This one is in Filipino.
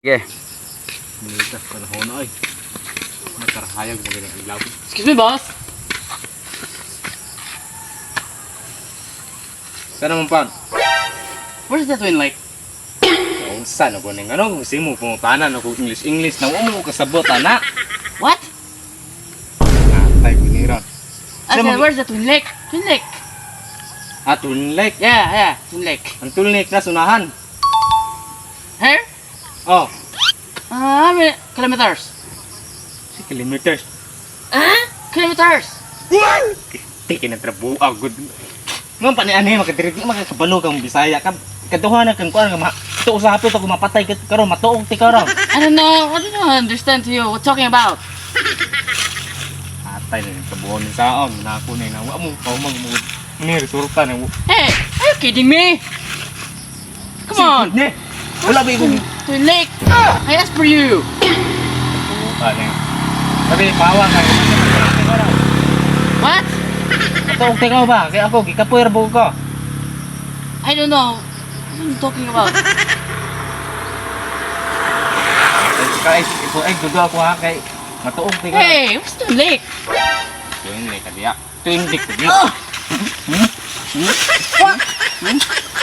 Sige. Nita, panahon na ay. Matarahayag magandang ilaw. Excuse me, boss. Sana mong pan? Where's the Twin Lake? Kung saan ako nang ano, gusto mo pumutanan ako English na mo kasabot, anak. What? Atay ko niran. I said, where's the Twin Lake? Twin Lake. Twin Lake. Yeah, Twin Lake. Ang Twin Lake na sunahan. Here? Oh, How many kilometers? 6 kilometers. Kilometers. Tiki na trabuho. Good. Ngam pa ni ani makadirig makakabalo kang Bisaya ka. Kaduha na kang kuan nga ito usapit ako mapatay karon matuog ti karon. I don't understand to you. What talking about? Atay na trabuho ni saon na ako ni na wa mo paumag mo. Ni resulta na. Hey, are you kidding me? Come on. Ne. Wala ba ibig. Twin Lake. I asked for you. Ano? Sabi pawa ka. What? Matuog ti ka ba? Kaya ako gikapuyer buo ko. I don't know. What are you talking about? Kay ito ay duda ko ha kay matuog ti ka. Hey, what's Twin Lake? Twin Lake kadiya. Twin Lake kadiya. What?